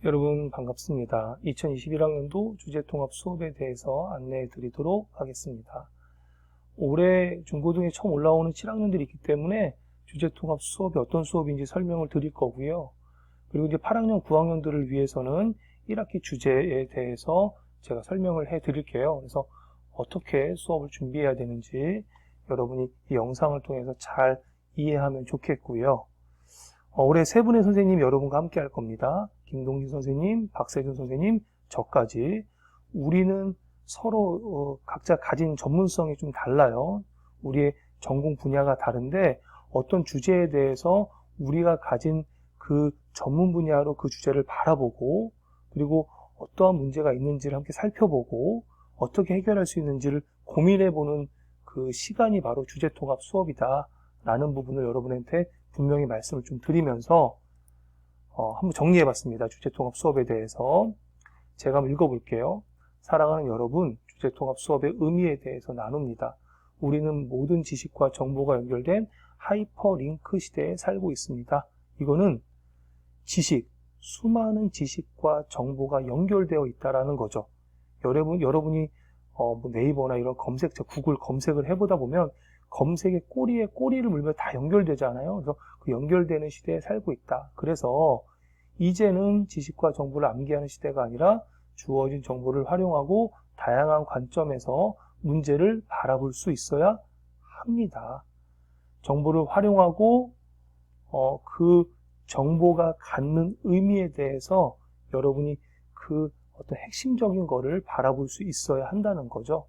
여러분 반갑습니다. 2021학년도 주제통합 수업에 대해서 안내해 드리도록 하겠습니다. 올해 중고등에 처음 올라오는 7학년들이 있기 때문에 주제통합 수업이 어떤 수업인지 설명을 드릴 거고요. 그리고 이제 8학년, 9학년들을 위해서는 1학기 주제에 대해서 제가 설명을 해 드릴게요. 그래서 어떻게 수업을 준비해야 되는지 여러분이 이 영상을 통해서 잘 이해하면 좋겠고요. 올해 세 분의 선생님이 여러분과 함께 할 겁니다. 김동진 선생님, 박세준 선생님, 저까지. 우리는 서로 각자 가진 전문성이 좀 달라요. 우리의 전공 분야가 다른데 어떤 주제에 대해서 우리가 가진 그 전문 분야로 그 주제를 바라보고 그리고 어떠한 문제가 있는지를 함께 살펴보고 어떻게 해결할 수 있는지를 고민해보는 그 시간이 바로 주제통합 수업이다 라는 부분을 여러분한테 분명히 말씀을 좀 드리면서 한번 정리해봤습니다. 주제통합 수업에 대해서. 제가 한번 읽어볼게요. 사랑하는 여러분, 주제통합 수업의 의미에 대해서 나눕니다. 우리는 모든 지식과 정보가 연결된 하이퍼링크 시대에 살고 있습니다. 이거는 지식, 수많은 지식과 정보가 연결되어 있다는 거죠. 여러분이 네이버나 이런 검색처, 구글 검색을 해보다 보면 검색의 꼬리에 꼬리를 물면 다 연결되잖아요. 그래서 그 연결되는 시대에 살고 있다. 그래서 이제는 지식과 정보를 암기하는 시대가 아니라 주어진 정보를 활용하고 다양한 관점에서 문제를 바라볼 수 있어야 합니다. 정보를 활용하고 그 정보가 갖는 의미에 대해서 여러분이 그 어떤 핵심적인 거를 바라볼 수 있어야 한다는 거죠.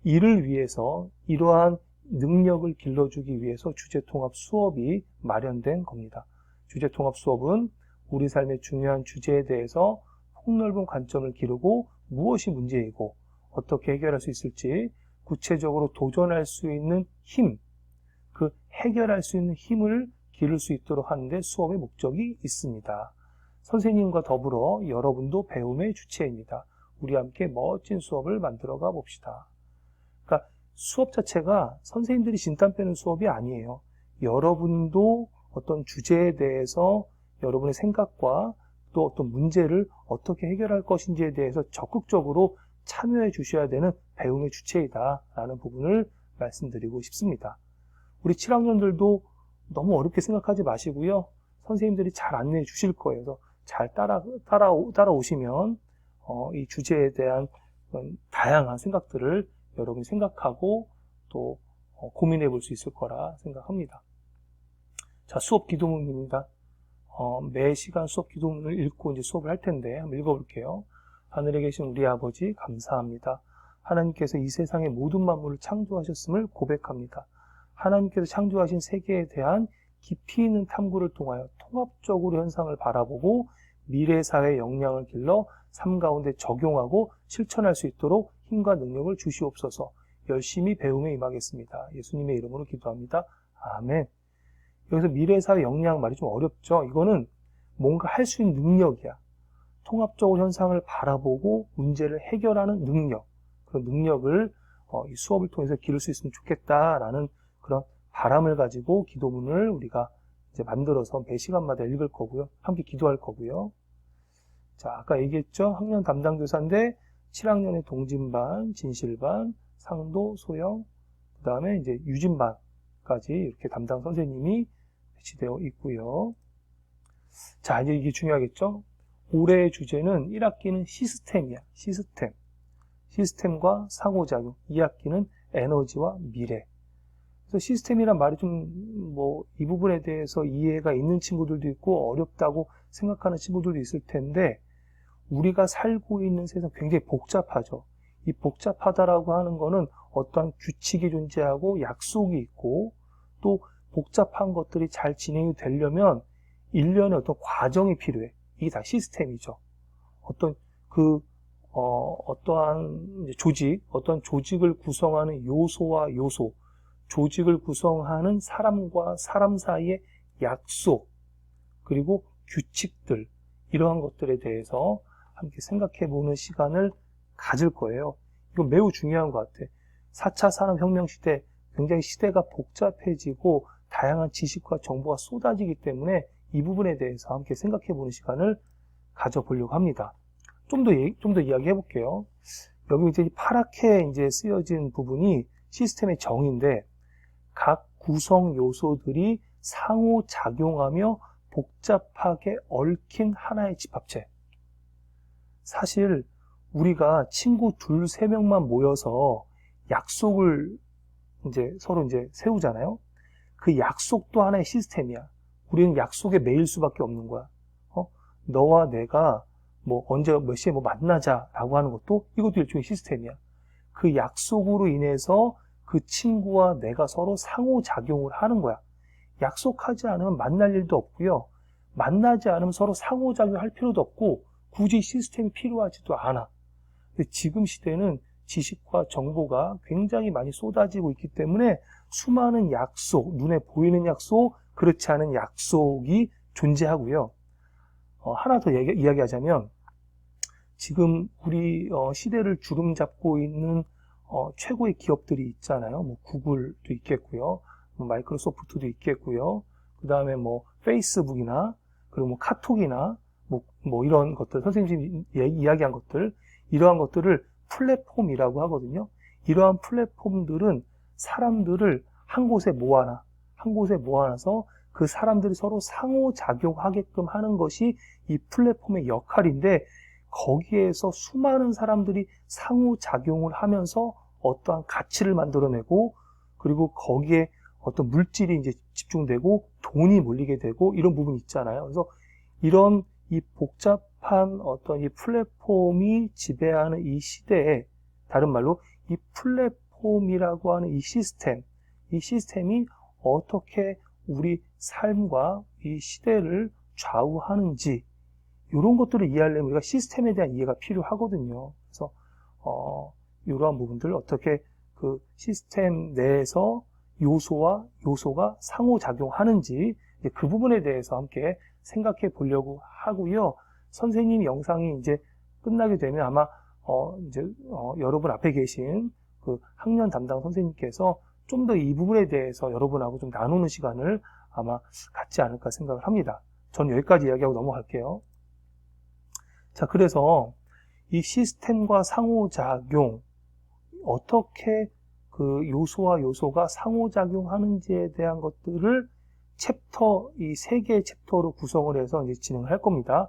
이를 위해서 이러한 능력을 길러주기 위해서 주제통합 수업이 마련된 겁니다. 주제통합 수업은 우리 삶의 중요한 주제에 대해서 폭넓은 관점을 기르고 무엇이 문제이고 어떻게 해결할 수 있을지 구체적으로 도전할 수 있는 힘, 그 해결할 수 있는 힘을 기를 수 있도록 하는데 수업의 목적이 있습니다. 선생님과 더불어 여러분도 배움의 주체입니다. 우리 함께 멋진 수업을 만들어가 봅시다. 그러니까 수업 자체가 선생님들이 진단 빼는 수업이 아니에요. 여러분도 어떤 주제에 대해서 여러분의 생각과 또 어떤 문제를 어떻게 해결할 것인지에 대해서 적극적으로 참여해 주셔야 되는 배움의 주체이다라는 부분을 말씀드리고 싶습니다. 우리 7학년들도 너무 어렵게 생각하지 마시고요. 선생님들이 잘 안내해 주실 거예요. 그래서 잘 따라오시면 이 주제에 대한 다양한 생각들을 여러분이 생각하고 또 고민해 볼 수 있을 거라 생각합니다. 자, 수업 기도문입니다. 매 시간 수업 기도문을 읽고 이제 수업을 할 텐데 한번 읽어볼게요. 하늘에 계신 우리 아버지 감사합니다. 하나님께서 이 세상의 모든 만물을 창조하셨음을 고백합니다. 하나님께서 창조하신 세계에 대한 깊이 있는 탐구를 통하여 통합적으로 현상을 바라보고 미래 사회의 역량을 길러 삶 가운데 적용하고 실천할 수 있도록 힘과 능력을 주시옵소서. 열심히 배움에 임하겠습니다. 예수님의 이름으로 기도합니다. 아멘. 여기서 미래사회 역량 말이 좀 어렵죠. 이거는 뭔가 할 수 있는 능력이야. 통합적으로 현상을 바라보고 문제를 해결하는 능력. 그런 능력을 이 수업을 통해서 기를 수 있으면 좋겠다라는 그런 바람을 가지고 기도문을 우리가 이제 만들어서 매 시간마다 읽을 거고요. 함께 기도할 거고요. 자, 아까 얘기했죠. 학년 담당 교사인데 7학년의 동진반, 진실반, 상도, 소영, 그 다음에 이제 유진반까지 이렇게 담당 선생님이 배치되어 있고요. 자, 이제 이게 중요하겠죠? 올해의 주제는 1학기는 시스템이야. 시스템. 시스템과 상호작용. 2학기는 에너지와 미래. 그래서 시스템이란 말이 이 부분에 대해서 이해가 있는 친구들도 있고 어렵다고 생각하는 친구들도 있을 텐데 우리가 살고 있는 세상 굉장히 복잡하죠. 이 복잡하다라고 하는 거는 어떠한 규칙이 존재하고 약속이 있고 또 복잡한 것들이 잘 진행이 되려면 일련의 어떤 과정이 필요해. 이게 다 시스템이죠. 어떠한 조직, 어떤 조직을 구성하는 요소와 요소, 조직을 구성하는 사람과 사람 사이의 약속, 그리고 규칙들, 이러한 것들에 대해서 함께 생각해보는 시간을 가질 거예요. 이거 매우 중요한 것 같아. 4차 산업혁명 시대, 굉장히 시대가 복잡해지고 다양한 지식과 정보가 쏟아지기 때문에 이 부분에 대해서 함께 생각해보는 시간을 가져보려고 합니다. 좀 더 이야기해 볼게요. 여기 이제 파랗게 이제 쓰여진 부분이 시스템의 정의인데, 각 구성 요소들이 상호작용하며 복잡하게 얽힌 하나의 집합체. 사실 우리가 친구 2, 3명만 모여서 약속을 이제 서로 이제 세우잖아요. 그 약속도 하나의 시스템이야. 우리는 약속에 매일 수밖에 없는 거야. 너와 내가 뭐 언제 몇 시에 뭐 만나자라고 하는 것도 이것도 일종의 시스템이야. 그 약속으로 인해서 그 친구와 내가 서로 상호작용을 하는 거야. 약속하지 않으면 만날 일도 없고요. 만나지 않으면 서로 상호작용할 필요도 없고 굳이 시스템이 필요하지도 않아. 근데 지금 시대는 지식과 정보가 굉장히 많이 쏟아지고 있기 때문에 수많은 약속, 눈에 보이는 약속, 그렇지 않은 약속이 존재하고요. 하나 더 이야기하자면 지금 우리 시대를 주름잡고 있는 최고의 기업들이 있잖아요. 뭐 구글도 있겠고요. 뭐 마이크로소프트도 있겠고요. 그 다음에 뭐 페이스북이나 그리고 뭐 카톡이나 뭐 이런 것들, 선생님이 이야기한 것들, 이러한 것들을 플랫폼이라고 하거든요. 이러한 플랫폼들은 사람들을 한 곳에 모아놔서 그 사람들이 서로 상호작용하게끔 하는 것이 이 플랫폼의 역할인데, 거기에서 수많은 사람들이 상호작용을 하면서 어떠한 가치를 만들어내고, 그리고 거기에 어떤 물질이 이제 집중되고 돈이 몰리게 되고 이런 부분이 있잖아요. 그래서 이런 이 복잡한 어떤 이 플랫폼이 지배하는 이 시대에, 다른 말로 이 플랫폼이라고 하는 이 시스템이 어떻게 우리 삶과 이 시대를 좌우하는지, 이런 것들을 이해하려면 우리가 시스템에 대한 이해가 필요하거든요. 그래서 이러한 부분들, 어떻게 그 시스템 내에서 요소가 상호작용하는지, 그 부분에 대해서 함께 생각해 보려고 하고요. 선생님 영상이 이제 끝나게 되면 아마 여러분 앞에 계신 그 학년 담당 선생님께서 좀 더 이 부분에 대해서 여러분하고 좀 나누는 시간을 아마 갖지 않을까 생각을 합니다. 저는 여기까지 이야기하고 넘어갈게요. 자, 그래서 이 시스템과 상호작용, 어떻게 그 요소가 상호작용하는지에 대한 것들을 이 3개의 챕터로 구성을 해서 이제 진행을 할 겁니다.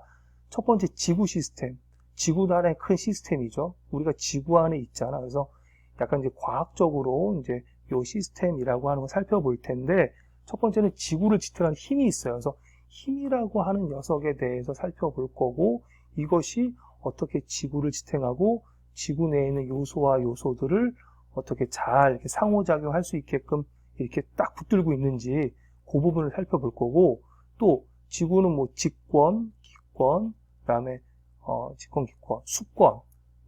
첫 번째, 지구 시스템. 지구도 하나의 큰 시스템이죠. 우리가 지구 안에 있잖아. 그래서 약간 이제 과학적으로 이제 요 시스템이라고 하는 걸 살펴볼 텐데, 첫 번째는 지구를 지탱하는 힘이 있어요. 그래서 힘이라고 하는 녀석에 대해서 살펴볼 거고, 이것이 어떻게 지구를 지탱하고 지구 내에 있는 요소와 요소들을 어떻게 잘 이렇게 상호작용할 수 있게끔 이렇게 딱 붙들고 있는지 그 부분을 살펴볼 거고, 또 지구는 뭐 직권, 기권, 그다음에 직권, 기권, 수권,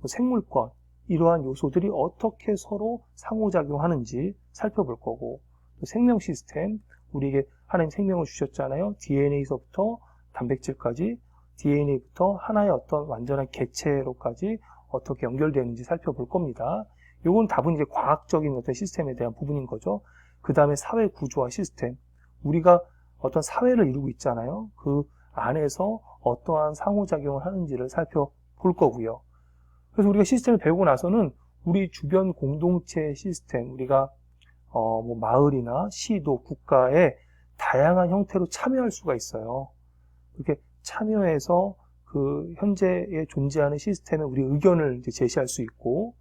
생물권, 이러한 요소들이 어떻게 서로 상호작용하는지 살펴볼 거고, 또 생명 시스템, 우리에게 하나님 생명을 주셨잖아요. DNA에서부터 단백질까지, DNA부터 하나의 어떤 완전한 개체로까지 어떻게 연결되는지 살펴볼 겁니다. 요건 다분 이제 과학적인 어떤 시스템에 대한 부분인 거죠. 그 다음에 사회 구조와 시스템. 우리가 어떤 사회를 이루고 있잖아요. 그 안에서 어떠한 상호작용을 하는지를 살펴볼 거고요. 그래서 우리가 시스템을 배우고 나서는 우리 주변 공동체 시스템, 우리가 뭐 마을이나 시도, 국가에 다양한 형태로 참여할 수가 있어요. 이렇게 참여해서 그 현재에 존재하는 시스템에 우리 의견을 이제 제시할 수 있고,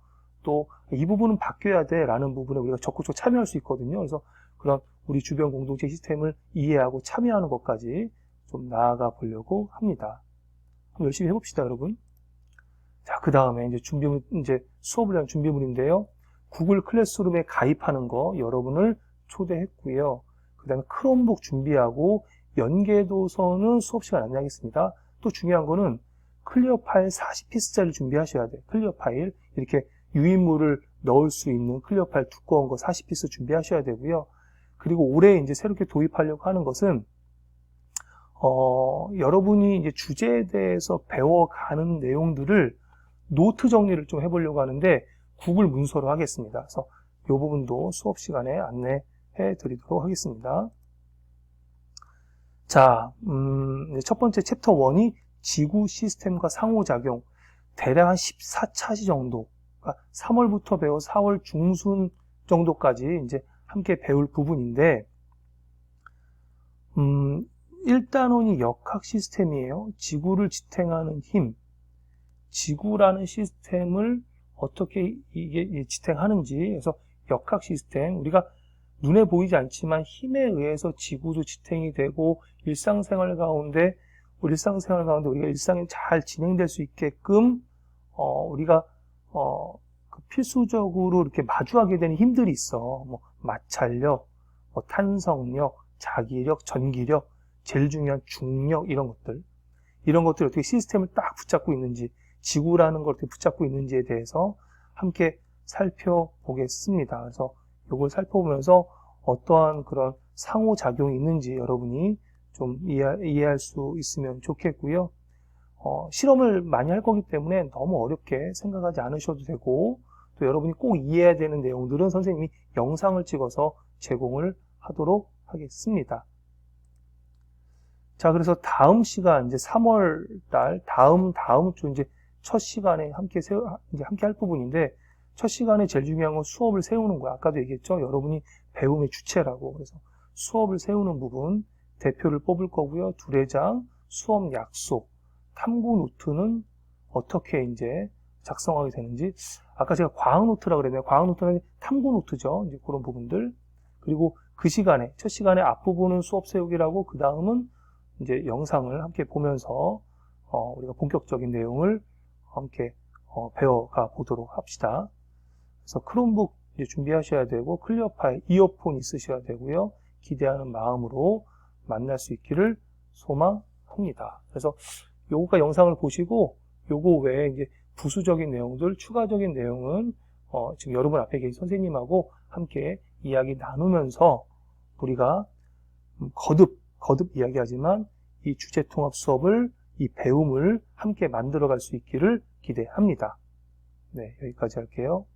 또 이 부분은 바뀌어야 돼 라는 부분에 우리가 적극적으로 참여할 수 있거든요. 그래서 그런 우리 주변 공동체 시스템을 이해하고 참여하는 것까지 좀 나아가 보려고 합니다. 한번 열심히 해봅시다, 여러분. 자, 그 다음에 이제 수업을 위한 준비물인데요. 구글 클래스룸에 가입하는 거 여러분을 초대했고요. 그 다음에 크롬북 준비하고, 연계도서는 수업 시간 안내하겠습니다. 또 중요한 거는 클리어 파일 40피스짜리 준비하셔야 돼요. 클리어 파일, 이렇게 유인물을 넣을 수 있는 클리어 파일 두꺼운 거 40피스 준비하셔야 되고요. 그리고 올해 이제 새롭게 도입하려고 하는 것은, 여러분이 이제 주제에 대해서 배워가는 내용들을 노트 정리를 좀 해보려고 하는데, 구글 문서로 하겠습니다. 그래서 이 부분도 수업 시간에 안내해 드리도록 하겠습니다. 자, 첫 번째 챕터 1이 지구 시스템과 상호작용, 대략 한 14차시 정도, 그러니까 3월부터 배워 4월 중순 정도까지 이제 함께 배울 부분인데, 1단원이 역학 시스템이에요. 지구를 지탱하는 힘, 지구라는 시스템을 어떻게 이게 지탱하는지, 그래서 역학 시스템, 우리가 눈에 보이지 않지만 힘에 의해서 지구도 지탱이 되고 일상생활 가운데 우리가 일상이 잘 진행될 수 있게끔 우리가 그 필수적으로 이렇게 마주하게 되는 힘들이 있어. 뭐 마찰력, 뭐 탄성력, 자기력, 전기력, 제일 중요한 중력 이런 것들이 어떻게 시스템을 딱 붙잡고 있는지, 지구라는 걸 어떻게 붙잡고 있는지에 대해서 함께 살펴보겠습니다. 그래서 이걸 살펴보면서 어떠한 그런 상호작용이 있는지 여러분이 좀 이해할 수 있으면 좋겠고요. 실험을 많이 할 거기 때문에 너무 어렵게 생각하지 않으셔도 되고, 또 여러분이 꼭 이해해야 되는 내용들은 선생님이 영상을 찍어서 제공을 하도록 하겠습니다. 자, 그래서 다음 시간, 이제 3월 달, 다음 주 이제 첫 시간에 함께 할 부분인데, 첫 시간에 제일 중요한 건 수업을 세우는 거야. 아까도 얘기했죠? 여러분이 배움의 주체라고. 그래서 수업을 세우는 부분, 대표를 뽑을 거고요. 두뇌장, 수업 약속, 탐구 노트는 어떻게 이제 작성하게 되는지. 아까 제가 과학 노트라고 그랬네요. 과학 노트는 탐구 노트죠. 이제 그런 부분들. 그리고 그 시간에, 첫 시간에 앞부분은 수업 세우기라고, 그 다음은 이제 영상을 함께 보면서, 우리가 본격적인 내용을 함께, 배워가 보도록 합시다. 그래서 크롬북 이제 준비하셔야 되고, 클리어 파일, 이어폰 있으셔야 되고요. 기대하는 마음으로 만날 수 있기를 소망합니다. 그래서 요거가 영상을 보시고, 요거 외에 이제 부수적인 내용들, 추가적인 내용은, 지금 여러분 앞에 계신 선생님하고 함께 이야기 나누면서 우리가 거듭 이야기하지만 이 주제통합 수업을, 이 배움을 함께 만들어갈 수 있기를 기대합니다. 네, 여기까지 할게요.